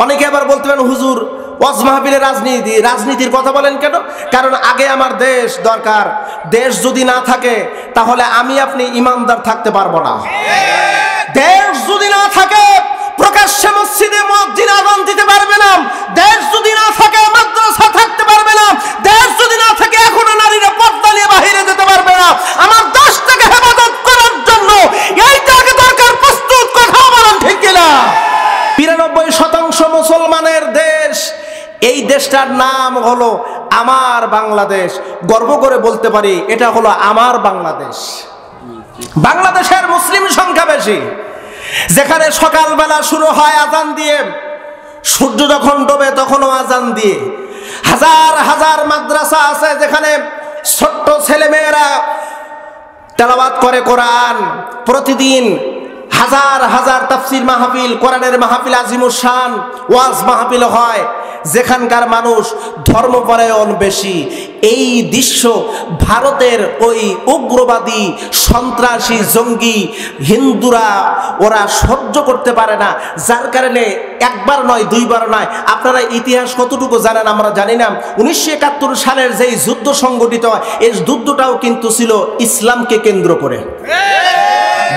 অনেকে আবার বলতে পারেন হুজুর ওয়াজ মাহফিলে রাজনীতির কথা বলেন কেন? কারণ আগে আমার দেশ দরকার। দেশ যদি না থাকে তাহলে আমি আপনি ইমানদার থাকতে পারবো না। দেশ যদি না থাকে প্রকাশ্যে মসজিদে মুয়াজ্জিন আযান দিতে পারবে না। দেশ যদি না থাকে মাদ্রাসা থাকতে পারবে না। দেশ যদি না থাকে এখনো নারীরা পর্দা নিয়ে বাইরে যেতে পারবে না। আমার দেশটাকে হেফাজত করার জন্য এইটাকে দরকার প্রস্তুত। কথা বলেন ঠিক কিনা? ৯২% মুসলমানের দেশ। এই দেশটার নাম হলো আমার বাংলাদেশ। গর্ব করে বলতে পারি এটা হলো আমার বাংলাদেশ। বাংলাদেশের মুসলিম সংখ্যা বেশি। যেখানে সকালবেলা শুরু হয় আজান দিয়ে, সূর্য যখন ডোবে তখনও আজান দিয়ে। হাজার হাজার মাদ্রাসা আছে যেখানে ছোট্ট ছেলেমেয়েরা তেলাওয়াত করে কোরআন। প্রতিদিন হাজার হাজার তাফসীর মাহফিল, কোরআনের মাহফিল, আজিমুস শান ওয়াজ মাহফিল হয়, যেখানকার মানুষ ধর্মপরায়ণ বেশি। এই দৃশ্য ভারতের ওই উগ্রবাদী সন্ত্রাসী জঙ্গি হিন্দুরা ওরা সহ্য করতে পারে না, যার কারণে একবার নয় দুইবার নয়। আপনারা ইতিহাস কতটুকু জানেন আমরা জানি না। 1971 সালের যেই যুদ্ধ সংগঠিত হয়, এই যুদ্ধটাও কিন্তু ছিল ইসলামকে কেন্দ্র করে,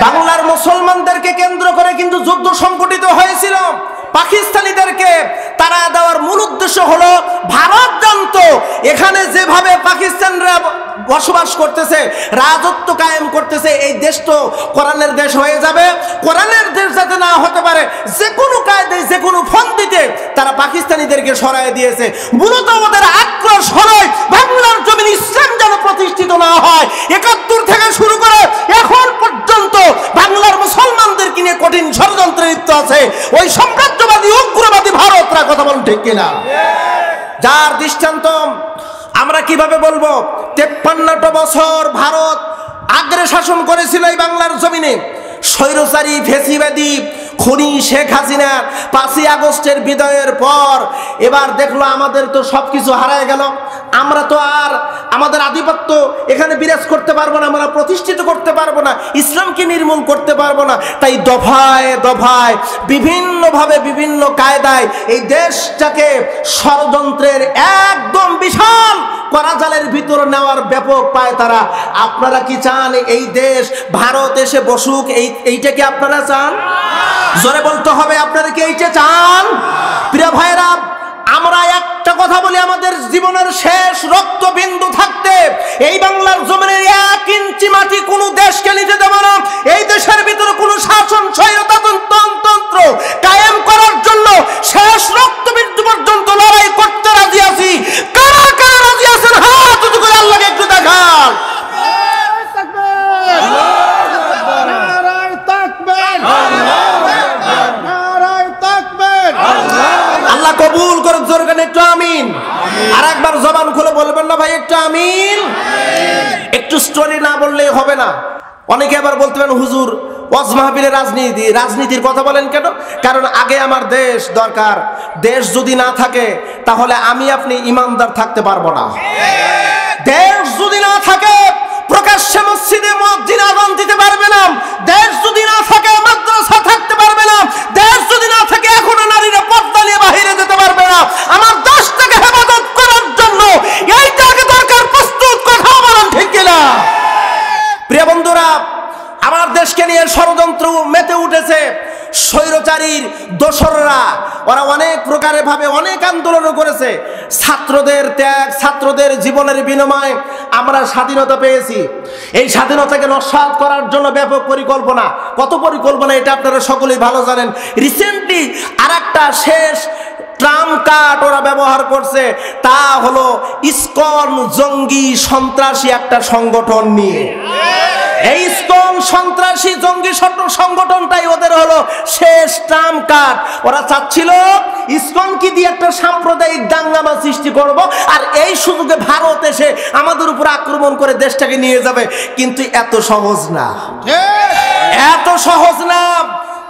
বাংলার মুসলমানদেরকে কেন্দ্র করে কিন্তু যুদ্ধ সংগঠিত হয়েছিল। পাকিস্তানিদেরকে তারা দেওয়ার মূল উদ্দেশ্য হলো ভারত জানতো এখানে যেভাবে পাকিস্তানরা বসবাস করতেছে, রাজত্ব কায়েম করতেছে, এই দেশ তো কোরআনের দেশ হয়ে যাবে। কোরআনের দেশ যাতে না হতে পারে যে কোনো কায়দায় যে কোনো ফন্দিতে তারা পাকিস্তানিদেরকে সরায় দিয়েছে। মূলত আমাদের আক্রোশ হলো বাংলার জমিন ইসলাম যেন প্রতিষ্ঠিত না হয়। ৭১ থেকে শুরু করে এখন পর্যন্ত বাংলার মুসলমানদেরকে নিয়ে কঠিন ষড়যন্ত্রে লিপ্ত আছে ওই সাম্রাজ্যবাদী উগ্রবাদী ভারতরা। কথা বলুন ঠিক কিনা? যার দৃষ্টান্ত আমরা কিভাবে বলবো? ৫৩টা বছর ভারত আগ্রে শাসন করেছিল এই বাংলার জমিনে। স্বৈরচারী ফেসিবাদী খুনি শেখ হাসিনা ৫ই আগস্টের বিজয়ের পর এবার দেখলো আমাদের তো সবকিছু হারায় গেল। আমরা তো আর আমাদের আধিপত্য এখানে বিরাজ করতে পারবো না, আমরা প্রতিষ্ঠিত করতে পারবো না, ইসলামকে নির্মূল করতে পারবো না। তাই দফায় দফায় বিভিন্নভাবে বিভিন্ন কায়দায় এই দেশটাকে ষড়যন্ত্রের একদম বিশাল করাজালের ভিতর নেওয়ার ব্যাপক পায় তারা। আপনারা কি চান এই দেশ ভারত এসে বসুক? এইটা কি আপনারা চান? জোরে বলতে হবে, আপনারা কি এইটা চান? প্রিয় ভাইরা, আমরা একটা কথা বলি, আমাদের জীবনের শেষ রক্তবিন্দু থাকতে এই বাংলার জমিনের ১ ইঞ্চি মাটি কোনো দেশকে নিতে দেব না। এই দেশের ভিতরে কোনো শাসন স্বৈরতন্ত্র কায়েম করার জন্য শেষ রক্তবিন্দু পর্যন্ত লড়াই করতে রাজি আছি। কারা কারা রাজি আছেন হাত উঁচু করে আল্লাহকে একটু দেখান। আল্লাহ কবুল করুক। জোরগান একটু আমিন। আর একবার জবান খুলে বলবেন না ভাই একটু আমিন? একটু স্টোরি না বললেই হবে না। অনেকে আবার বলতে পারেন হুজুর ওয়াজ মাহফিলে রাজনীতির কথা বলেন কেন? কারণ আগে আমার দেশ দরকার। দেশ যদি না থাকে তাহলে আমি আপনি ইমানদার থাকতে পারবো না। দেশ যদি না থাকে প্রকাশ্যে মসজিদে মুয়াজ্জিন আযান দিতে পারবে না। দেশ যদি না থাকে মাদ্রাসা থাকতে পারবে না। দেশ যদি না থাকে এখনো নারীরা পর্দা নিয়ে বাইরে যেতে পারবে না। আমার দেশটাকে হেফাজত করার জন্য এইটাকে দরকার প্রস্তুত। কথা বলেন ঠিক কিনা? প্রিয় বন্ধুরা, আমার দেশকে নিয়ে ষড়যন্ত্র মেতে উঠেছে স্বৈরচারীর দোসররা। ওরা অনেক প্রকারে ভাবে অনেক আন্দোলনও করেছে। ছাত্রদের ত্যাগ, ছাত্রদের জীবনের বিনিময়ে আমরা স্বাধীনতা পেয়েছি। এই স্বাধীনতাকে নস্যাৎ করার জন্য ব্যাপক পরিকল্পনা। কত পরিকল্পনা এটা আপনারা সকলেই ভালো জানেন। রিসেন্টলি আরেকটা শেষ ট্রাম্প কার্ড ওরা ব্যবহার করছে, তা হলো ইসকন জঙ্গি সন্ত্রাসী একটা সংগঠন নিয়ে। এই ইসকন সন্ত্রাসী জঙ্গি সংগঠনটাই ওদের হলো শেষ ট্রাম্প কার্ড। ওরা চাচ্ছিল ইসকন কি দিয়ে একটা সাম্প্রদায়িক দাঙ্গামা সৃষ্টি করব, আর এই সুযোগে ভারত এসে আমাদের উপর আক্রমণ করে দেশটাকে নিয়ে যাবে। কিন্তু এত সহজ না, এত সহজ না।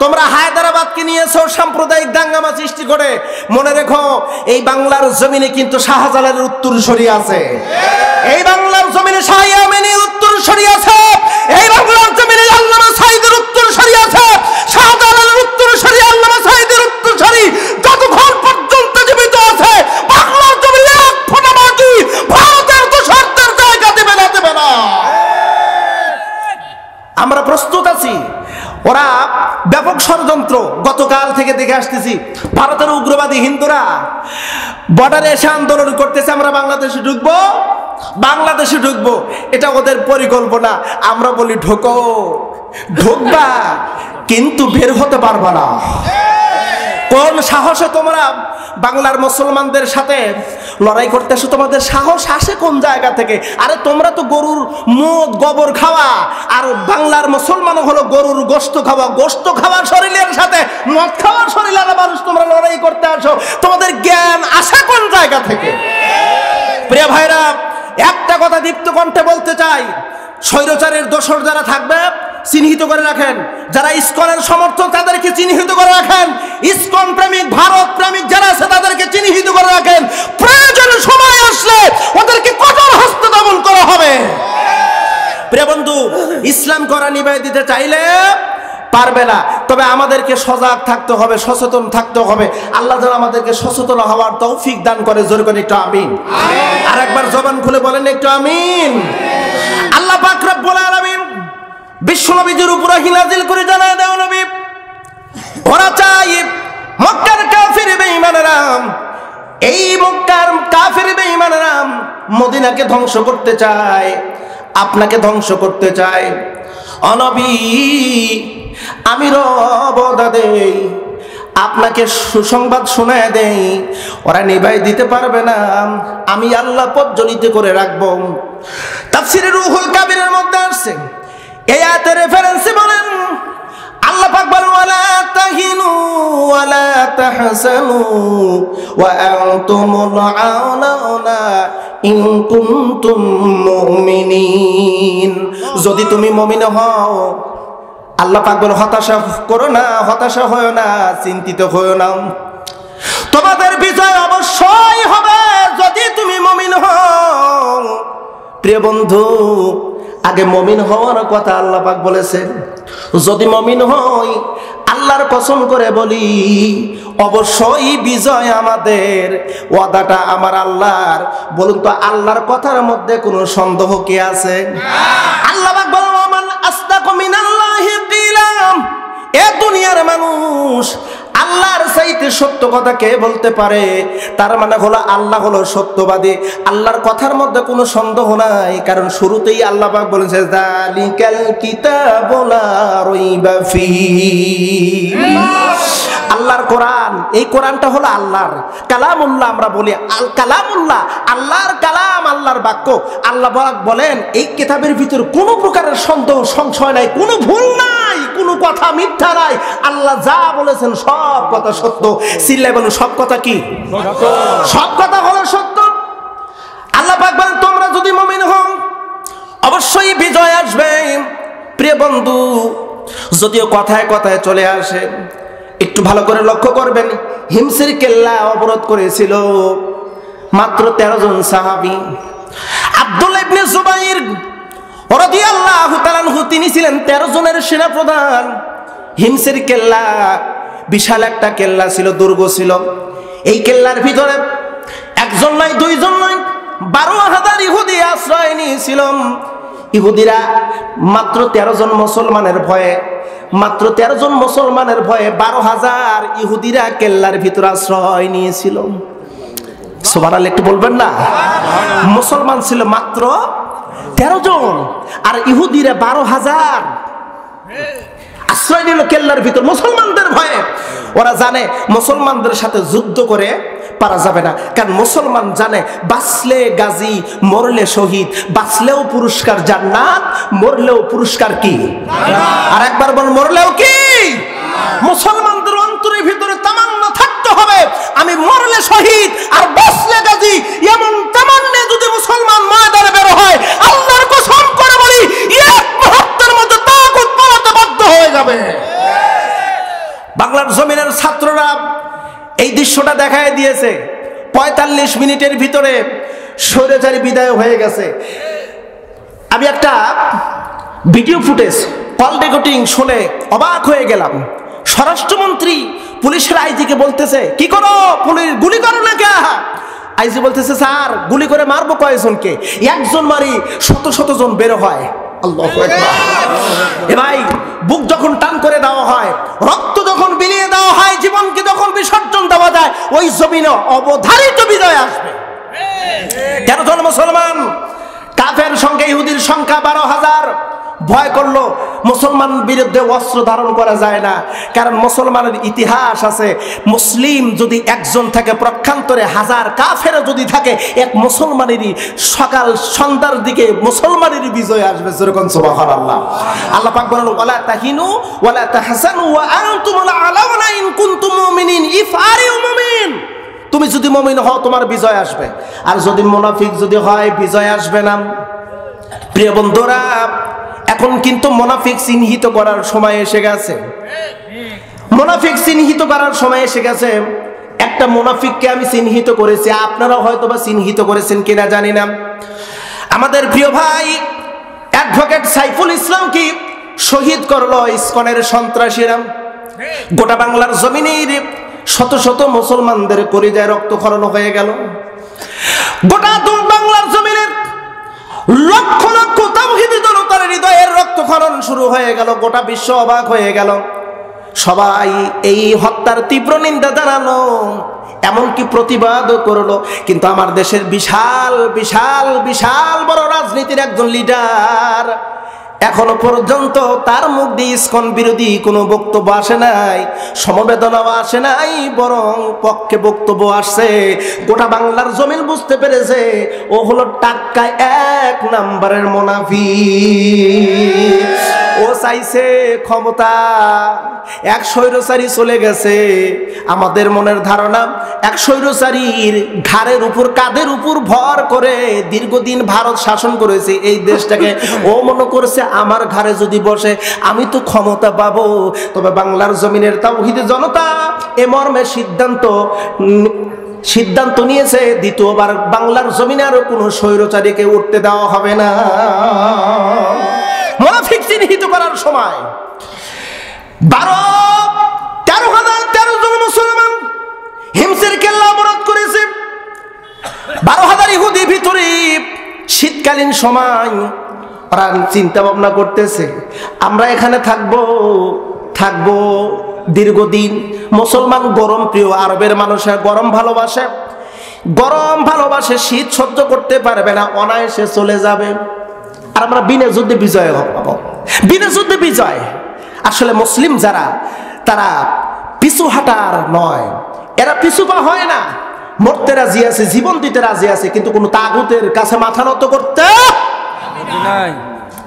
তোমরা হায়দ্রাবাদকে নিয়েছো সাম্প্রদায়িক দাঙ্গামা সৃষ্টি করে। মনে রেখো, এই বাংলার জমিনে কিন্তু শাহজালালের উত্তরসূরি আছে। এই বাংলার জমিনে শাহ আমিনের উত্তরসূরি আছে। এই বাংলার জমিনে আল্লামা সাঈদের উত্তরসূরি আছে। শাহজালালের উত্তরসূরি, আল্লামা সাঈদের উত্তরসূরি যত দেখে আসতেছি ভারতের উগ্রবাদী হিন্দুরা বর্ডারে এসে আন্দোলন করতেছে, আমরা বাংলাদেশে ঢুকবো, এটা ওদের পরিকল্পনা। আমরা বলি ঢুকবা কিন্তু বের হতে পারবা না। কোন সাহসে তোমরা বাংলার মুসলমানদের সাথে লড়াই করতেছো? তোমাদের সাহস আসে কোন জায়গা থেকে? আরে তোমরা তো গরুর মুখ গোবর খাওয়া, আর বাংলার মুসলমান হলো গরুর গোশত খাওয়া শরীরের সাথে মদ খাওয়া শরীরের মানুষ, তোমরা লড়াই করতে আসো। তোমাদের জ্ঞান আসে কোন জায়গা থেকে? প্রিয় ভাইরা, একটা কথা দীপ্ত কণ্ঠে বলতে চাই, স্বৈরাচারের দোসর যারা থাকবে চিহ্নিত করে রাখেন, যারা ইসকনের সমর্থক তাদেরকে চিহ্নিত করে রাখেন, ইসকন প্রেমিক ভারত প্রেমিক যারা আছে তাদেরকে চিহ্নিত করে রাখেন। প্রয়োজনে সময় আসলে ওদেরকে কঠোর হস্তে দমন করা হবে। প্রিয় বন্ধু, ইসলাম করা নিভাই দিতে চাইলে পারবে না, তবে আমাদেরকে সজাগ থাকতে হবে, সচেতন থাকতে হবে। আল্লাহ যেন আমাদেরকে সচেতন হওয়ার তৌফিক দান করে। জোরে করে একটু আমিন। আর একবার জবান খুলে বলেন একটু আমিন। আল্লাহ পাক রব্বুল আলামিন বিশ্বনবীর উপর নাযিল করে জানায় দাও নবী, ওরা চাই মক্কার কাফির বেঈমানেরা, এই মক্কার কাফির বেঈমানেরা মদিনাকে ধ্বংস করতে চায়, আপনাকে ধ্বংস করতে চায়। ও নবী, আমি রব দেই, আপনাকে সুসংবাদ শোনায় দেই, ওরা নিভাই দিতে পারবে না, আমি আল্লাহ প্রজ্বলিত করে রাখবো। তাফসীরে রুহুল কাবিরের মধ্যে আসছে, এই আয়াতের রেফারেন্সে বলেন আল্লাহ পাক বলেন, ওয়ালা তাহিনু ওয়ালা তাহসানু ওয়া আনতুমুল আউলাউনা ইন কুনতুম মুমিনিন। যদি তুমি মুমিন হও, আল্লাহ পাক বলেন হতাশা করো না, হতাশা হয় না, চিন্তিত হয়ো না, তোমাদের বিজয় অবশ্যই হবে যদি তুমি মুমিন হও। প্রিয় বন্ধু, আগে মুমিন হওয়ার কথা আল্লাহ পাক বলেছেন। যদি মুমিন হই, আল্লাহর কসম করে বলি অবশ্যই বিজয় আমাদের, ওয়াদাটা আমার আল্লাহর। বলুন তো আল্লাহর কথার মধ্যে কোনো সন্দেহ কি আছে? আল্লাহ পাক বলেন, ওমান আসদাকু মিনাল্লাহি কিলা। এ দুনিয়ার মানুষ, আল্লাহর চাইতে সত্য কথা কে বলতে পারে? তার মানে হলো আল্লাহ হলো সত্যবাদী, আল্লাহর কথার মধ্যে কোনো সন্দেহ নাই। কারণ শুরুতেই আল্লাহ পাক বলেছে, যালিকাল কিতাবু লা রাইবা ফীহি। আল্লাহর কোরআন, এই কোরআনটা হলো আল্লাহর কালামুল্লাহ। আমরা বলি আল কালামুল্লাহ, আল্লাহর কালাম, আল্লাহর বাক্য। আল্লাহ বলেন এই কিতাবের ভিতর কোনো প্রকারের সন্দেহ সংশয় নাই, কোনো ভুল নাই, কোনো কথা মিথ্যা নাই। আল্লাহ যা বলেছেন সব কথা সত্য। সিল্লাই বলুন সব কথা কি? সব কথা হলো সত্য। আল্লাহ পাক বলেন তোমরা যদি মুমিন হও অবশ্যই বিজয় আসবে। প্রিয় বন্ধু, যদিও কথায় কথায় চলে আসে, একটু ভালো করে লক্ষ্য করবেন, হিমসের কেল্লা অবরোধ করেছিল মাত্র 13 জন সাহাবী। আব্দুল্লাহ ইবনে জুবাইর রাদিয়াল্লাহু তাআলা আনহু, তিনি ছিলেন 13 জনের সেনাপ্রধান। হিমসের কেল্লা বিশাল একটা কেল্লা ছিল, দুর্গ ছিল। এই কেল্লার ভিতরে একজন নয়, দুইজন নয়, 12,000 ইহুদি আশ্রয় নিয়েছিল। ইহুদিরা মাত্র 13 জন মুসলমানের ভয়ে, মাত্র 13 জন মুসলমানের ভয়ে 12,000 ইহুদিরা কেল্লার ভিতরে আশ্রয় নিয়েছিল। সুবহানাল্লাহ একটু বলবেন না? মুসলমান ছিল মাত্র 13 জন, আর ইহুদিরা 12,000 আশ্রয় নিল কেল্লার ভিতর মুসলমানদের ভয়ে। ওরা জানে মুসলমানদের সাথে যুদ্ধ করে পারা যাবে না, কারণ মুসলমান জানে বাঁচলে গাজী, মরলে শহীদ, বাঁচলেও পুরস্কার জান্নাত, মরলেও পুরস্কার কি? আর একবার বল, মরলেও কি? মুসলমানদের অন্তরের ভিতরে তামান্না থাকতে হবে, আমি মরলে শহীদ আর বাঁচলে গাজী। এমন তামান্না যদি মুসলমান ময়দানে বের হয়, আল্লাহর কসম করে বলি এক মুহূর্তের মধ্যে তাগুত পালাতে বাধ্য হয়ে যাবে। বাংলার জমিনের ছাত্ররা এই দৃশ্যটা দেখায় দিয়েছে। 45 মিনিটের ভিতরে স্বৈরাচারী বিদায় হয়ে গেছে। আমি একটা ভিডিও ফুটেজ কল রেকর্ডিং শুনে অবাক হয়ে গেলাম। স্বরাষ্ট্রমন্ত্রী পুলিশের আইজিকে বলতেছে, কি করো, পুলিশ গুলি করো না কে? আইজি বলতেছে, স্যার গুলি করে মারবো কয়েকজনকে? একজন মারি শত শত জন বের হয়। আল্লাহু আকবার। এ ভাই, বুক যখন টান করে দেওয়া হয়, রক্ত যখন বিলিয়ে দেওয়া হয়, জীবনকে বিসর্জন দেওয়া যায়, ওই জমিনে অবধারিত বিজয় আসবে। 13 জন মুসলমান, কাফের সংখ্যা ইহুদির সংখ্যা 12,000। ভয় করলো, মুসলমান বিরুদ্ধে অস্ত্র ধারণ করা যায় না, কারণ মুসলমানের ইতিহাস আছে, মুসলিম যদি একজন থাকে প্রক্ষান্তরে হাজার কাফের যদি থাকে, এক মুসলমানেরই সকাল সন্ধ্যার দিকে মুসলমানেরই বিজয় আসবে। যেরকম সুবহানাল্লাহ। আল্লাহ পাক বলেন, ওয়ালা তাহিনু ওয়ালা তাহসানু ওয়া আনতুমুল আলাউনা ইন কুনতুম মুমিনিন ইফআরিউ মুমিন। তুমি যদি মুমিন হও তোমার বিজয় আসবে, আর যদি মুনাফিক যদি হয় বিজয় আসবে না। প্রিয় বন্ধুরা, এখন কিন্তু মুনাফিক চিহ্নিত করার সময় এসে গেছে। মুনাফিক চিহ্নিত করার সময় এসে গেছে। একটা মুনাফিককে আমি চিহ্নিত করেছি, আপনারা হয়তোবা চিহ্নিত করেছেন কিনা জানি না। আমাদের প্রিয় ভাই অ্যাডভোকেট সাইফুল ইসলাম কি শহীদ করলো ইসকনের সন্ত্রাসীরা। গোটা বাংলার জমিনের শত শত মুসলমানদের কলিজায় রক্তক্ষরণ হয়ে গেল। গোটা বাংলার জমিনের লক্ষ লক্ষ তাওহীদি জনতার হৃদয়ের রক্তক্ষরণ শুরু হয়ে গেল। গোটা বিশ্ব অবাক হয়ে গেল। সবাই এই হত্যার তীব্র নিন্দা জানালো, এমনকি প্রতিবাদও করলো। কিন্তু আমার দেশের বিশাল বিশাল বিশাল বড় রাজনীতির একজন লিডার, এখনো পর্যন্ত তার মুখ দিয়ে ইসকন বিরোধী কোনো বক্তব্য আসে নাই, সমবেদনাও আসে নাই, বরং পক্ষে বক্তব্য আসছে। গোটা বাংলার জমিন বুঝতে পেরেছে ও হলো টাক্কা 1 নাম্বারের মুনাফিক। ও চাইছে ক্ষমতা, এক স্বৈরচারী চলে গেছে। আমাদের মনের ধারণা এক স্বৈরচারীর ঘাড়ের উপর কাঁধের উপর ভর করে দীর্ঘদিন ভারত শাসন করেছে এই দেশটাকে। ও মনে করছে আমার ঘাড়ে যদি বসে আমি তো ক্ষমতা পাবো। তবে বাংলার জমিনের তাওহীদি জনতা এ মর্মে সিদ্ধান্ত নিয়েছে, দ্বিতীয়বার বাংলার জমিনে আরো কোনো স্বৈরচারীকে উঠতে দেওয়া হবে না। মুনাফিক চিহ্নিত করার সময় 13,000 জন মুসলমান হিমসের কেল্লা অবরোধ করেছে। 12,000 ইহুদি ভিতরে শীতকালীন সময় ওরা চিন্তা ভাবনা করতেছে, আমরা এখানে থাকবো দীর্ঘদিন। মুসলমান গরম প্রিয়, আরবের মানুষের গরম ভালোবাসে, শীত সহ্য করতে পারবে না, অনায়াসে চলে যাবে। আর আমরা বিনা যুদ্ধে বিজয় পাবো, বিনা যুদ্ধে বিজয়। আসলে মুসলিম যারা, তারা পিছু হাঁটার নয়, এরা পিছু পা হয় না। মরতে রাজি আছে, জীবন দিতে রাজি আছে, কিন্তু কোনো তাগুতের কাছে মাথা নত করতে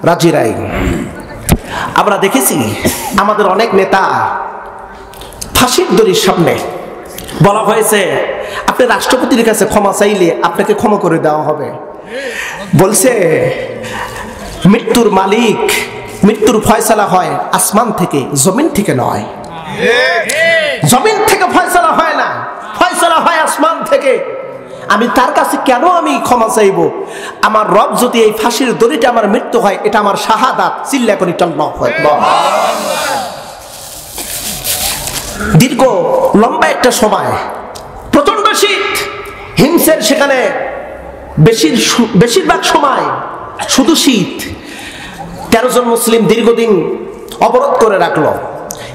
রাজি নাই। আমরা দেখেছি আমাদের অনেক নেতা ফাঁসির দড়ির সামনে বলা হয়েছে আপনি রাষ্ট্রপতির কাছে ক্ষমা চাইলে আপনাকে ক্ষমা করে দেওয়া হবে। বলছে মৃত্যুর মালিক, মৃত্যুর ফয়সালা হয় আসমান থেকে, জমিন থেকে নয়। জমিন থেকে ফয়সালা হয় না, ফয়সালা হয় আসমান থেকে। আমি তার কাছে কেন আমি ক্ষমা চাইব? আমার রব যদি এই ফাঁসির দড়িটা আমার মৃত্যু হয়, এটা আমার শাহাদাত। চিল্লা করি আল্লাহু আকবার। দীর্ঘ লম্বা একটা সময়, প্রচন্ড শীত, হিমসের সেখানে বেশিরভাগ সময় শুধু শীত। 13 জন মুসলিম দীর্ঘদিন অবরোধ করে রাখলো।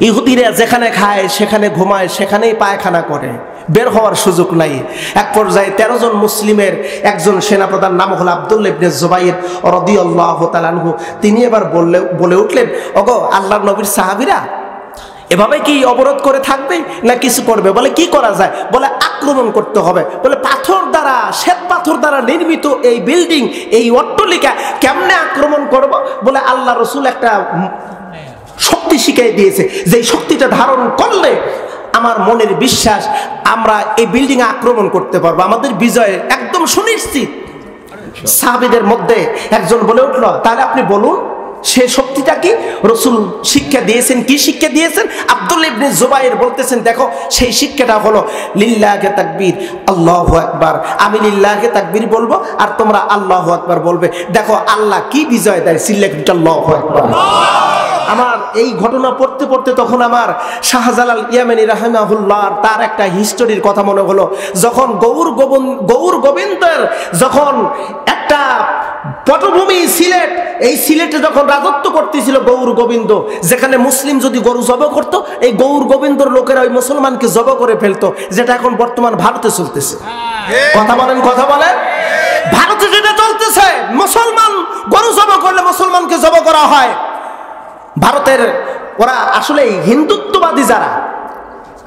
ইহুদিরা যেখানে খায়, সেখানে ঘুমায়, সেখানেই পায়খানা করে, বের হওয়ার সুযোগ নাই। এক পর্যায়ে 13 জন মুসলিমের একজন সেনাপ্রধান, নাম হলো আব্দুল্লাহ ইবনে জুবাইর রাদিয়াল্লাহু তাআলা আনহু, তিনি এবার বলে উঠলেন, ওগো আল্লাহর নবীর সাহাবীরা, এভাবে কি অবরোধ করে থাকবে না কিছু করবে? বলে কি করা যায়? বলে আক্রমণ করতে হবে। বলে পাথর দ্বারা, শ্বেত পাথর দ্বারা নির্মিত এই বিল্ডিং, এই অট্টালিকা কেমনে আক্রমণ করব? বলে আল্লাহ রসুল একটা শক্তি শিখিয়ে দিয়েছে, যে শক্তিটা ধারণ করলে আমার মনের বিশ্বাস আমরা এই বিল্ডিং আক্রমণ করতে পারবো, আমাদের বিজয় একদম সুনিশ্চিত। সাহাবীদের মধ্যে একজন বলে উঠলো, তাহলে আপনি বলুন সে শক্তিটা কি? রসুল শিক্ষা দিয়েছেন। কি শিক্ষা দিয়েছেন? আব্দুল্লাহ ইবনে জুবাইর বলতেছেন, দেখো সেই শিক্ষাটা হলো লিল্লাহে তাকবীর, আল্লাহু আকবার। আমি লিল্লাহে তাকবীর বলবো আর তোমরা আল্লাহু আকবার বলবে। দেখো আল্লাহ কি বিজয় দেয়। সিল্লাকে আল্লাহু আকবার। আমার এই ঘটনা পড়তে পড়তে তখন আমার শাহজালাল ইয়ামানি রাহিমাহুল্লাহ তার একটা হিস্টোরির কথা মনে হলো। যখন গৌর গোবিন্দের যখন একটা পটভূমি সিলেট, এই সিলেটে যখন রাজত্ব করতেছিল গৌর গোবিন্দ, যেখানে মুসলিম যদি গরু জব করত, এই গৌর গোবিন্দর লোকেরা ওই মুসলমানকে জব করে ফেলতো, যেটা এখন বর্তমান ভারতে চলতেছে। কথা বলেন, কথা বলেন। ভারতে যেটা চলতেছে, মুসলমান গরু জব করলে মুসলমানকে জব করা হয়। ভারতের ওরা আসলে হিন্দুত্ববাদী যারা,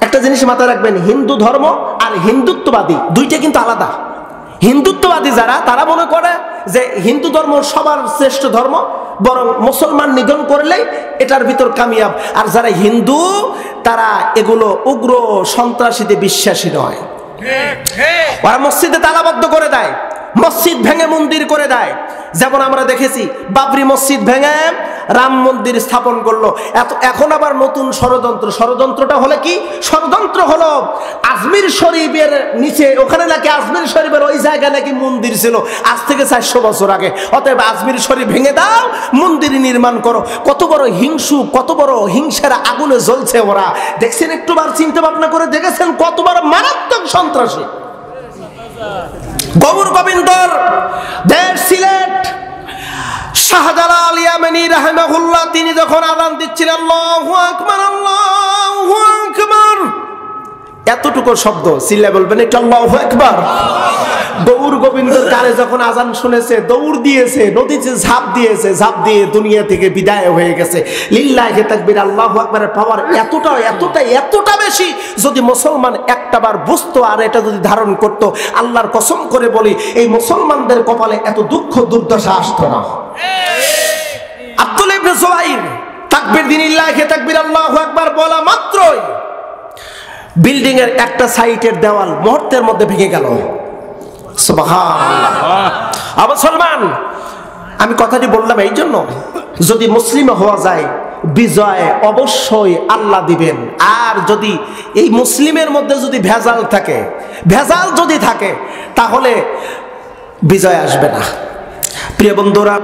একটা জিনিস মাথায় রাখবেন, হিন্দু ধর্ম আর হিন্দুত্ববাদী দুইটা কিন্তু আলাদা। হিন্দুত্ববাদী যারা, তারা মনে করে যে হিন্দু ধর্ম সবার শ্রেষ্ঠ ধর্ম, বরং মুসলমান নিধন করলেই এটার ভিতর কামিয়াব। আর যারা হিন্দু, তারা এগুলো উগ্র সন্ত্রাসীতে বিশ্বাসী নয়। ওরা মসজিদে তালাবদ্ধ করে দেয়, মসজিদ ভেঙে মন্দির করে দেয়। যেমন আমরা দেখেছি বাবরি মসজিদ ভেঙে রাম মন্দির স্থাপন করলো। এখন আবার নতুন ষড়যন্ত্র। ষড়যন্ত্রটা হলে কি? ষড়যন্ত্র হলো আজমির শরীফের নিচে, ওখানে নাকি আজমির শরীফের ওই জায়গায় নাকি মন্দির ছিল আজ থেকে 400 বছর আগে। অতএব আজমির শরীফ ভেঙে দাও, মন্দির নির্মাণ করো। কত বড় হিংসু, কত বড় হিংসার আগুনে জ্বলছে ওরা। দেখছেন, একটুবার চিন্তা ভাবনা করে দেখেছেন কত বড় মারাত্মক সন্ত্রাসী। গৌর গোবিন্দর দেশ সিলেট, শাহজালাল ইয়ামানী রাহিমাহুল্লাহ তিনি যখন আযান দিচ্ছিলেন, আল্লাহু আকবার, আল্লাহু আকবার, এতটুকু শব্দ চিল্লায় বলবেন একটু আল্লাহু আকবার। গৌর গোবিন্দর কানে যখন আযান শুনেছে, দৌড় দিয়েছে, নদীতে ঝাঁপ দিয়েছে, ঝাঁপ দিয়ে দুনিয়া থেকে বিদায় হয়ে গেছে। লিল্লাহি তাকবীর, আল্লাহু আকবারের পাওয়ার এতটা বেশি, যদি মুসলমান একটাবার বুঝতো আর এটা যদি ধারণ করত, আল্লাহর কসম করে বলি এই মুসলমানদের কপালে এত দুঃখ দুর্দশা আসতো না। আব্দুল্লাহ ইবনে জুবাইর তাকবীর দিন, লিল্লাহি তাকবীর, আল্লাহু আকবার বলা মাত্রই বিল্ডিং এর একটা সাইটের দেওয়াল মুহূর্তের মধ্যে ভেঙে গেল। সুবহানাল্লাহ। মুসলমান, আমি কথাটি বললাম এই জন্য, যদি মুসলিম হওয়া যায় বিজয় অবশ্যই আল্লাহ দিবেন। আর যদি এই মুসলিমের মধ্যে যদি ভেজাল যদি থাকে তাহলে বিজয় আসবে না। প্রিয় বন্ধুরা,